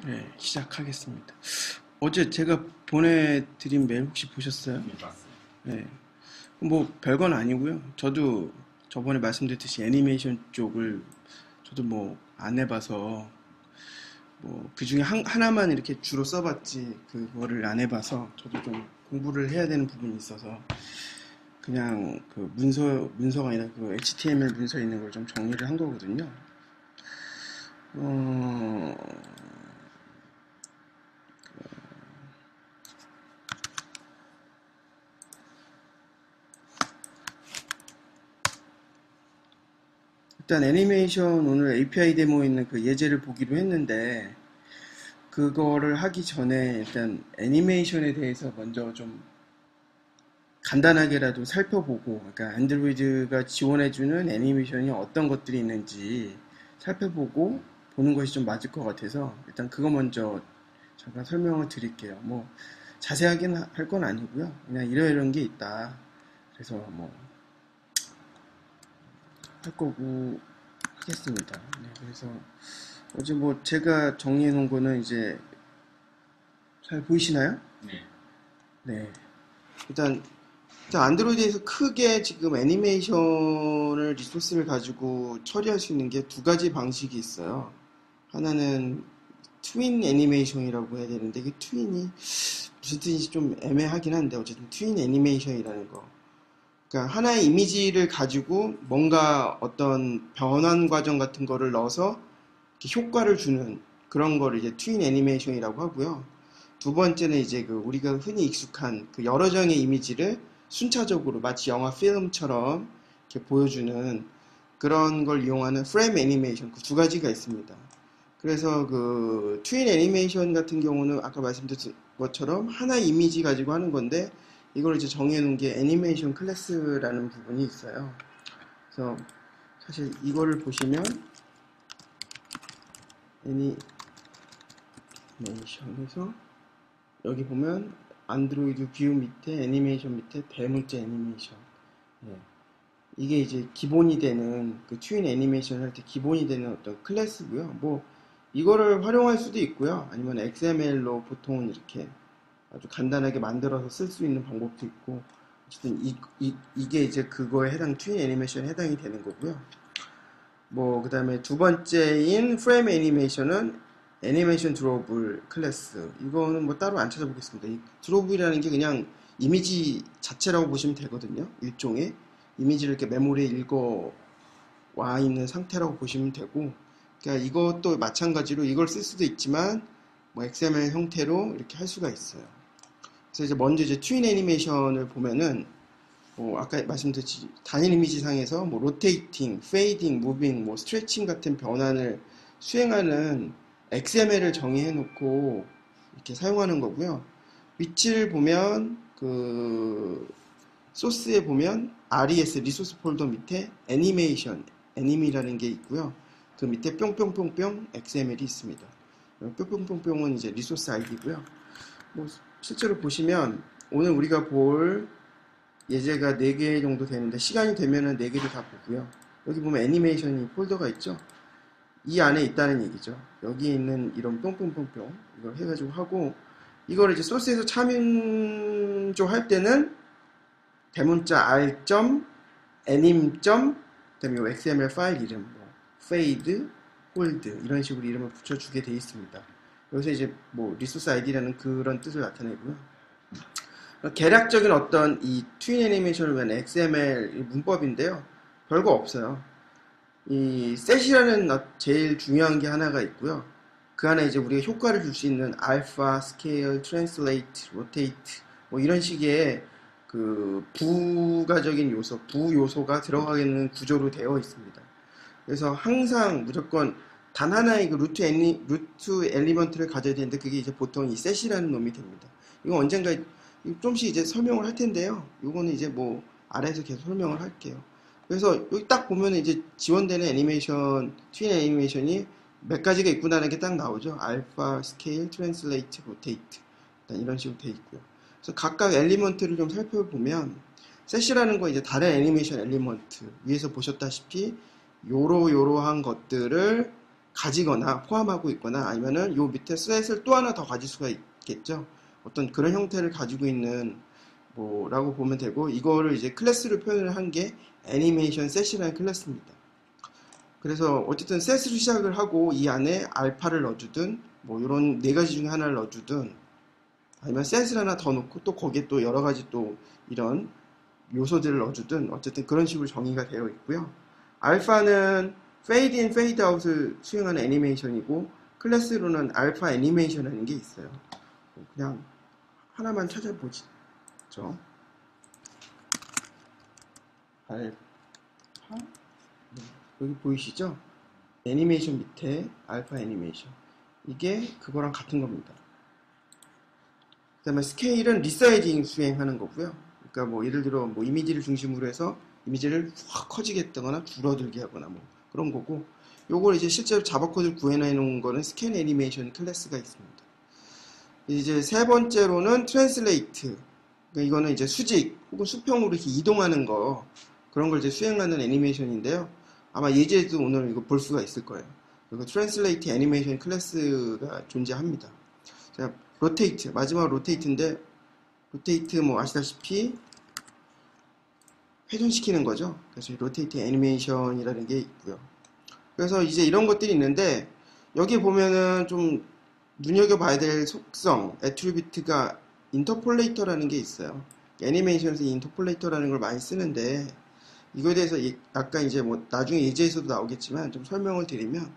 네, 시작하겠습니다. 어제 제가 보내드린 메일 혹시 보셨어요? 네, 봤어요. 네. 뭐 별건 아니고요. 저도 저번에 말씀드렸듯이 애니메이션 쪽을 저도 뭐 안 해봐서 뭐 그 중에 하나만 이렇게 주로 써봤지 그거를 안 해봐서 저도 좀 공부를 해야 되는 부분이 있어서 그냥 그 문서가 아니라 그 HTML 문서에 있는 걸 좀 정리를 한 거거든요. 어, 일단 애니메이션 오늘 API 데모에 있는 그 예제를 보기로 했는데 그거를 하기 전에 일단 애니메이션에 대해서 먼저 좀 간단하게라도 살펴보고, 그러니까 안드로이드가 지원해주는 애니메이션이 어떤 것들이 있는지 살펴보고 보는 것이 좀 맞을 것 같아서 일단 그거 먼저 잠깐 설명을 드릴게요. 뭐 자세하긴 할 건 아니고요. 그냥 이런 게 있다. 그래서 뭐 할 거고 하겠습니다. 네, 그래서 어제 뭐 제가 정리해 놓은 거는 이제 잘 보이시나요? 네. 네. 일단 안드로이드에서 크게 지금 애니메이션을 리소스를 가지고 처리할 수 있는 게 두 가지 방식이 있어요. 하나는 트윈 애니메이션이라고 해야 되는데 그 트윈이 무슨 뜻인지 좀 애매하긴 한데 어쨌든 트윈 애니메이션이라는 거. 그러니까 하나의 이미지를 가지고 뭔가 어떤 변환 과정 같은 거를 넣어서 이렇게 효과를 주는 그런 거를 이제 트윈 애니메이션이라고 하고요. 두 번째는 이제 그 우리가 흔히 익숙한 그 여러 장의 이미지를 순차적으로 마치 영화 필름처럼 이렇게 보여주는 그런 걸 이용하는 프레임 애니메이션 그 두 가지가 있습니다. 그래서 그 트윈 애니메이션 같은 경우는 아까 말씀드린 것처럼 하나의 이미지 가지고 하는 건데 이걸 이제 정해놓은 게 애니메이션 클래스라는 부분이 있어요. 그래서 사실 이거를 보시면 애니메이션에서 여기 보면 안드로이드 뷰 밑에 애니메이션 밑에 대문자 애니메이션. 예. 이게 이제 기본이 되는 그 트윈 애니메이션 할 때 기본이 되는 어떤 클래스고요. 뭐 이거를 활용할 수도 있고요. 아니면 XML로 보통은 이렇게 아주 간단하게 만들어서 쓸 수 있는 방법도 있고 어쨌든 이게 이제 그거에 해당 트윈 애니메이션에 해당이 되는 거고요. 뭐 그 다음에 두 번째인 프레임 애니메이션은 애니메이션 드로블 클래스. 이거는 뭐 따로 안 찾아보겠습니다. 이 드로블이라는 게 그냥 이미지 자체라고 보시면 되거든요. 일종의 이미지를 이렇게 메모리에 읽어 와 있는 상태라고 보시면 되고, 그러니까 이것도 마찬가지로 이걸 쓸 수도 있지만 뭐 XML 형태로 이렇게 할 수가 있어요. 그래서 이제 먼저 이제 트윈 애니메이션을 보면은 아까 말씀드렸지 단일 이미지 상에서 뭐 로테이팅, 페이딩, 무빙, 뭐 스트레칭 같은 변환을 수행하는 XML을 정의해 놓고 이렇게 사용하는 거고요. 위치를 보면 그 소스에 보면 RES 리소스 폴더 밑에 애니메이션, 애니미라는 게 있고요. 그 밑에 뿅뿅뿅뿅 XML이 있습니다. 뿅뿅뿅뿅은 이제 리소스 아이디고요. 뭐 실제로 보시면 오늘 우리가 볼 예제가 4개 정도 되는데 시간이 되면은 4개도 다 보고요. 여기 보면 애니메이션이 폴더가 있죠. 이 안에 있다는 얘기죠. 여기 있는 이런 뿅뿅뿅뿅 이걸 해가지고 하고 이걸 이제 소스에서 참조 할 때는 대문자 r anim 그다음에 XML 파일 이름 뭐 fade, hold 이런 식으로 이름을 붙여주게 돼 있습니다. 여기서 이제 뭐 리소스 아이디라는 그런 뜻을 나타내고요. 개략적인 어떤 이 트윈 애니메이션을 위한 XML 문법인데요. 별거 없어요. 이 set이라는 제일 중요한 게 하나가 있고요. 그 안에 이제 우리가 효과를 줄 수 있는 alpha, scale, translate, rotate 뭐 이런 식의 그 부가적인 요소, 부요소가 들어가는 구조로 되어 있습니다. 그래서 항상 무조건 단 하나의 그 루트 엘리먼트를 가져야 되는데 그게 이제 보통 이 set이라는 놈이 됩니다. 이거 언젠가 좀씩 이제 설명을 할 텐데요. 이거는 이제 뭐 아래에서 계속 설명을 할게요. 그래서 여기 딱 보면 이제 지원되는 애니메이션, 트윈 애니메이션이 몇 가지가 있구나라는 게 딱 나오죠. 알파, 스케일, 트랜슬레이트, 로테이트. 이런 식으로 돼 있고요. 그래서 각각 엘리먼트를 좀 살펴보면 셋이라는 거 이제 다른 애니메이션 엘리먼트 위에서 보셨다시피 요러한 것들을 가지거나 포함하고 있거나 아니면은 요 밑에 셋을 또 하나 더 가질 수가 있겠죠. 어떤 그런 형태를 가지고 있는 뭐라고 보면 되고, 이거를 이제 클래스로 표현을 한 게 애니메이션 셋이라는 클래스입니다. 그래서 어쨌든 셋으로 시작을 하고 이 안에 알파를 넣어주든 뭐 이런 네 가지 중에 하나를 넣어주든 아니면 셋을 하나 더 넣고 또 거기에 또 여러 가지 또 이런 요소들을 넣어주든 어쨌든 그런 식으로 정의가 되어 있고요. 알파는 페이드 인 페이드 아웃을 수행하는 애니메이션이고, 클래스로는 알파 애니메이션이라는 게 있어요. 그냥 하나만 찾아보죠. 알파, 네, 여기 보이시죠? 애니메이션 밑에 알파 애니메이션, 이게 그거랑 같은 겁니다. 그 다음에 스케일은 리사이징 수행하는 거고요. 그러니까 뭐 예를 들어 뭐 이미지를 중심으로 해서 이미지를 확 커지게 했다거나 줄어들게 하거나 뭐 그런 거고, 요걸 이제 실제로 자바 코드를 구현해 놓은 거는 스캔 애니메이션 클래스가 있습니다. 이제 세 번째로는 트랜슬레이트. 그러니까 이거는 이제 수직 혹은 수평으로 이렇게 이동하는 거, 그런 걸 이제 수행하는 애니메이션인데요. 아마 예제도 오늘 이거 볼 수가 있을 거예요. 그리고 트랜슬레이트 애니메이션 클래스가 존재합니다. 자, 로테이트, 마지막 로테이트인데, 로테이트 뭐 아시다시피 회전시키는 거죠. 그래서 로테이트 애니메이션이라는 게 있고요. 그래서 이제 이런 것들이 있는데, 여기 보면은 좀 눈여겨봐야 될 속성, 애트리뷰트가 인터폴레이터라는 게 있어요. 애니메이션에서 인터폴레이터라는 걸 많이 쓰는데, 이거에 대해서 약간 이제 뭐 나중에 예제에서도 나오겠지만 좀 설명을 드리면,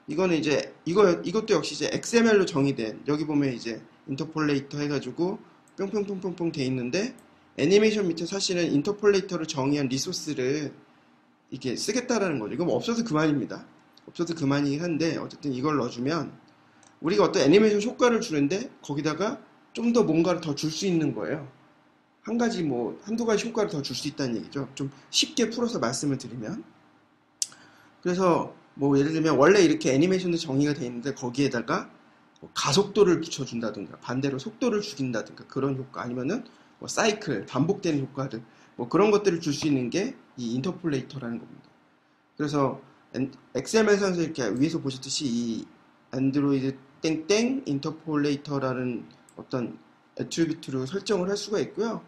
이거는 이제 이것도 역시 이제 XML로 정의된, 여기 보면 이제 인터폴레이터 해가지고 뿅뿅뿅뿅뿅 돼 있는데, 애니메이션 밑에 사실은 인터폴레이터를 정의한 리소스를 이렇게 쓰겠다라는 거죠. 이건 뭐 없어서 그만입니다. 없어서 그만이긴 한데 어쨌든 이걸 넣어주면 우리가 어떤 애니메이션 효과를 주는데 거기다가 좀 더 뭔가를 더 줄 수 있는 거예요. 한 가지 뭐 한두 가지 효과를 더 줄 수 있다는 얘기죠. 좀 쉽게 풀어서 말씀을 드리면, 그래서 뭐 예를 들면 원래 이렇게 애니메이션도 정의가 되어 있는데 거기에다가 뭐 가속도를 붙여준다든가 반대로 속도를 죽인다든가 그런 효과, 아니면은 뭐 사이클 반복되는 효과들, 뭐 그런 것들을 줄 수 있는 게 이 인터폴레이터라는 겁니다. 그래서 XML상에서 이렇게 위에서 보셨듯이 이 안드로이드 땡땡 인터폴레이터라는 어떤 애트리뷰트로 설정을 할 수가 있고요.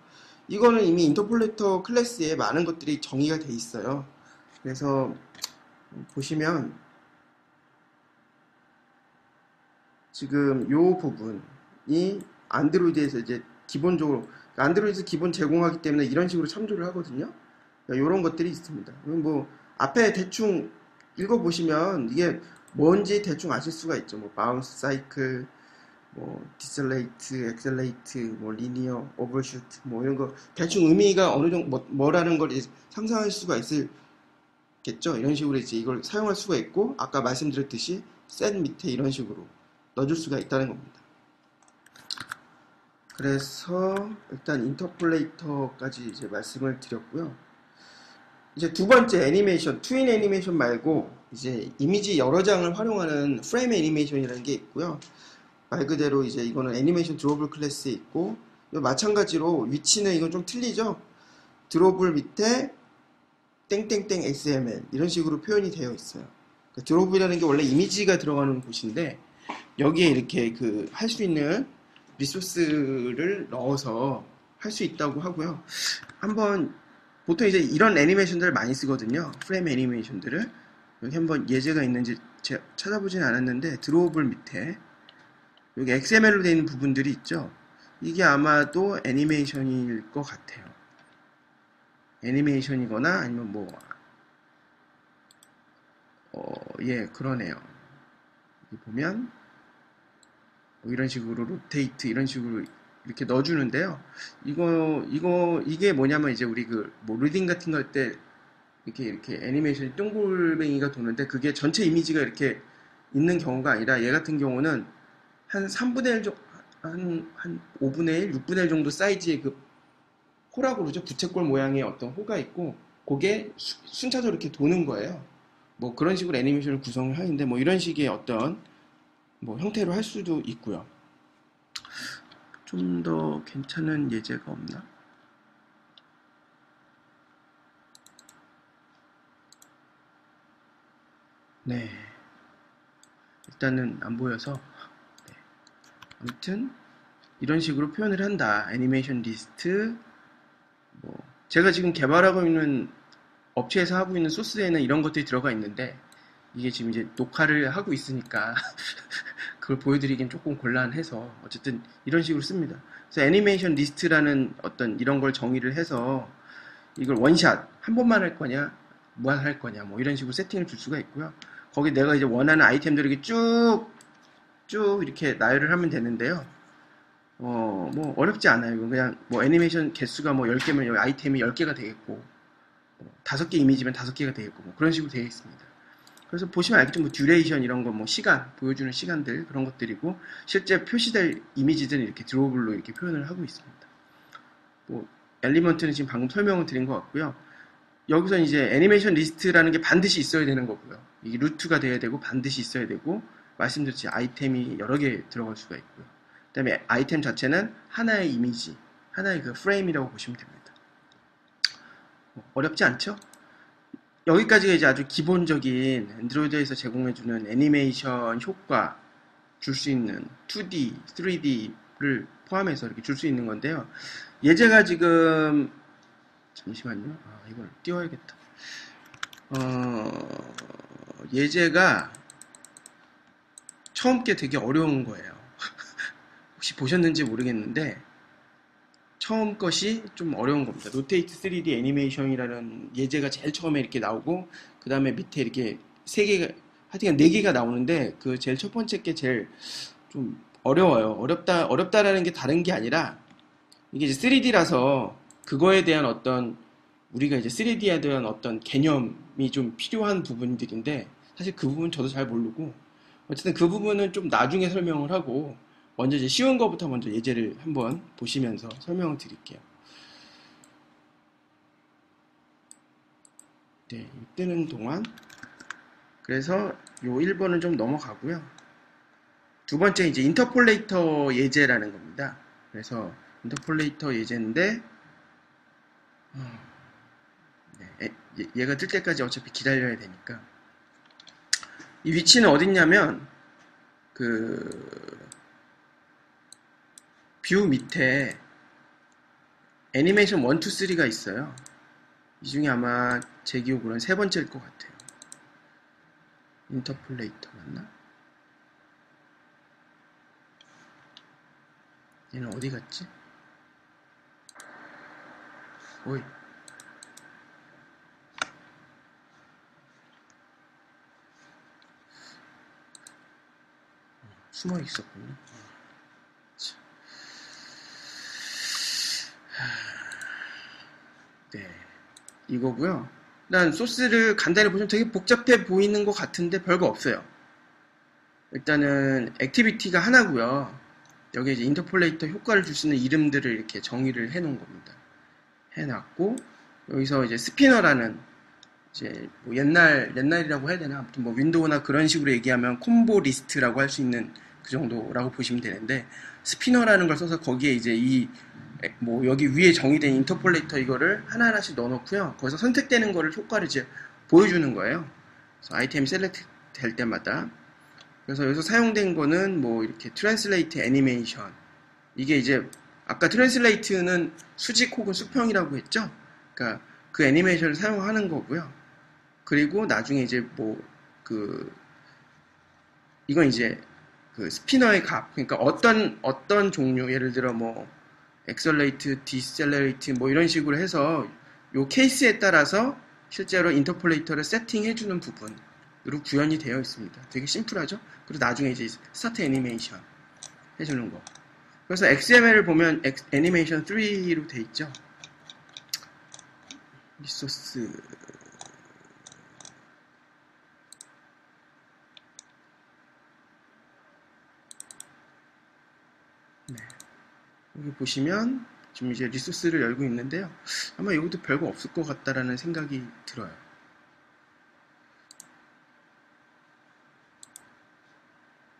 이거는 이미 인터폴레이터 클래스에 많은 것들이 정의가 돼 있어요. 그래서 보시면 지금 요 부분이 안드로이드에서 이제 기본적으로, 안드로이드 기본 제공하기 때문에 이런 식으로 참조를 하거든요. 그러니까 이런 것들이 있습니다. 뭐 앞에 대충 읽어보시면 이게 뭔지 대충 아실 수가 있죠. 뭐 바운스 사이클, 뭐 디셀레이트, 엑셀레이트, 뭐 리니어, 오버슈트, 뭐 이런 거 대충 의미가 어느 정도 뭐라는 걸 이제 상상할 수가 있을겠죠. 이런 식으로 이제 이걸 사용할 수가 있고, 아까 말씀드렸듯이 셋 밑에 이런 식으로 넣어줄 수가 있다는 겁니다. 그래서 일단 인터폴레이터까지 이제 말씀을 드렸고요. 이제 두 번째 애니메이션, 트윈 애니메이션 말고 이제 이미지 여러 장을 활용하는 프레임 애니메이션이라는 게 있고요. 말 그대로 이제 이거는 애니메이션 드로블 클래스에 있고, 마찬가지로 위치는 이건 좀 틀리죠. 드로블 밑에 땡땡땡 XML 이런 식으로 표현이 되어 있어요. 그러니까 드로블이라는 게 원래 이미지가 들어가는 곳인데 여기에 이렇게 그 할 수 있는 리소스를 넣어서 할 수 있다고 하고요. 한번 보통 이제 이런 애니메이션들을 많이 쓰거든요. 프레임 애니메이션들을. 여기 한번 예제가 있는지 찾아보진 않았는데, 드로우블 밑에 여기 XML로 되어 있는 부분들이 있죠. 이게 아마도 애니메이션일 것 같아요. 애니메이션이거나 아니면 뭐 예, 그러네요. 여기 보면 뭐 이런 식으로 로테이트 이런 식으로 이렇게 넣어주는데요. 이게 뭐냐면 이제 우리 그 뭐 리딩 같은 거 할 때 이렇게 애니메이션이 동글뱅이가 도는데 그게 전체 이미지가 이렇게 있는 경우가 아니라, 얘 같은 경우는 한 3분의 1 정도, 한 5분의 1, 6분의 1 정도 사이즈의 그 호라고 그러죠. 부채꼴 모양의 어떤 호가 있고, 그게 순차적으로 이렇게 도는 거예요. 뭐 그런 식으로 애니메이션을 구성을 하는데, 뭐 이런 식의 어떤 뭐 형태로 할 수도 있고요. 좀 더 괜찮은 예제가 없나? 네. 일단은 안 보여서 네. 아무튼 이런 식으로 표현을 한다. 애니메이션 리스트 뭐 제가 지금 개발하고 있는 업체에서 하고 있는 소스에는 이런 것들이 들어가 있는데 이게 지금 이제 녹화를 하고 있으니까 그걸 보여드리긴 조금 곤란해서 어쨌든 이런 식으로 씁니다. 그래서 애니메이션 리스트라는 어떤 이런 걸 정의를 해서 이걸 원샷 한 번만 할 거냐 무한 할 거냐 뭐 이런 식으로 세팅을 줄 수가 있고요. 거기 내가 이제 원하는 아이템들을 이렇게 쭉 이렇게 나열을 하면 되는데요. 뭐 어렵지 않아요. 그냥 뭐 애니메이션 개수가 뭐 10개면 여기 아이템이 10개가 되겠고 뭐 5개 이미지면 5개가 되겠고 뭐 그런 식으로 되어 있습니다. 그래서 보시면 알겠죠. 뭐 듀레이션 이런 거 뭐 시간 보여주는 시간들 그런 것들이고 실제 표시될 이미지들은 이렇게 드로블로 이렇게 표현을 하고 있습니다. 뭐 엘리먼트는 지금 방금 설명을 드린 것 같고요. 여기서 이제 애니메이션 리스트라는 게 반드시 있어야 되는 거고요. 이게 루트가 돼야 되고 반드시 있어야 되고 말씀드렸듯이 아이템이 여러 개 들어갈 수가 있고요. 그 다음에 아이템 자체는 하나의 이미지, 하나의 그 프레임이라고 보시면 됩니다. 어렵지 않죠? 여기까지가 이제 아주 기본적인 안드로이드에서 제공해주는 애니메이션 효과 줄 수 있는 2D, 3D를 포함해서 이렇게 줄 수 있는 건데요. 예제가 지금 잠시만요. 이걸 띄워야겠다. 예제가 처음 게 되게 어려운 거예요. 혹시 보셨는지 모르겠는데 처음 것이 좀 어려운 겁니다. 노테이트 3D 애니메이션이라는 예제가 제일 처음에 이렇게 나오고 그 다음에 밑에 이렇게 3개가 하여튼 4개가 나오는데 그 제일 첫 번째 게 제일 좀 어려워요. 어렵다라는 게 다른 게 아니라 이게 이제 3D라서 그거에 대한 어떤 우리가 이제 3D에 대한 어떤 개념이 좀 필요한 부분들인데 사실 그 부분 저도 잘 모르고 어쨌든 그 부분은 좀 나중에 설명을 하고 먼저 이제 쉬운 거부터 먼저 예제를 한번 보시면서 설명을 드릴게요. 네, 뜨는 동안 그래서 요 1번은 좀 넘어가고요. 두 번째 이제 인터폴레이터 예제라는 겁니다. 그래서 인터폴레이터 예제인데 네, 얘가 뜰 때까지 어차피 기다려야 되니까 이 위치는 어딨냐면 그 뷰 밑에 애니메이션 1, 2, 3가 있어요. 이 중에 아마 제 기억으로는 세 번째일 것 같아요. 인터폴레이터 맞나? 얘는 어디 갔지? 오이. 숨어 있었군요. 네, 이거고요. 일단 소스를 간단히 보시면 되게 복잡해 보이는 것 같은데 별거 없어요. 일단은 액티비티가 하나고요. 여기 이제 인터폴레이터 효과를 줄 수 있는 이름들을 이렇게 정의를 해 놓은 겁니다. 해놨고 여기서 이제 스피너라는 이제 뭐 옛날이라고 해야 되나 아무튼 뭐 윈도우나 그런 식으로 얘기하면 콤보 리스트라고 할 수 있는 그 정도라고 보시면 되는데 스피너라는 걸 써서 거기에 이제 이 뭐 여기 위에 정의된 인터폴레이터 이거를 하나하나씩 넣어놓고요. 거기서 선택되는 거를 효과를 이제 보여주는 거예요. 그래서 아이템이 셀렉트 될 때마다 그래서 여기서 사용된 거는 뭐 이렇게 트랜슬레이트 애니메이션 이게 이제 아까 트랜슬레이트는 수직 혹은 수평이라고 했죠. 그러니까 그 애니메이션을 사용하는 거고요. 그리고 나중에 이제 뭐 이건 이제 그 스피너의 값 그러니까 어떤 종류 예를 들어 뭐 엑셀레이트, 디셀레이트 뭐 이런 식으로 해서 요 케이스에 따라서 실제로 인터폴레이터를 세팅해주는 부분으로 구현이 되어 있습니다. 되게 심플하죠? 그리고 나중에 이제 스타트 애니메이션 해주는 거. 그래서 XML을 보면 애니메이션 3로 돼 있죠. 리소스 네. 여기 보시면 지금 이제 리소스를 열고 있는데요. 아마 여기도 별거 없을 것 같다라는 생각이 들어요.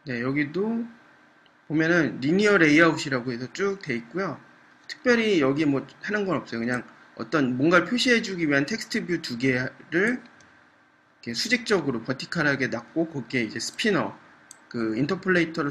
네, 여기도 보면은 리니어 레이아웃이라고 해서 쭉 돼 있고요. 특별히 여기 뭐 하는 건 없어요. 그냥 어떤 뭔가를 표시해주기 위한 텍스트 뷰 두 개를 이렇게 수직적으로 버티컬하게 놨고 거기에 이제 스피너가 그 인터폴레이터를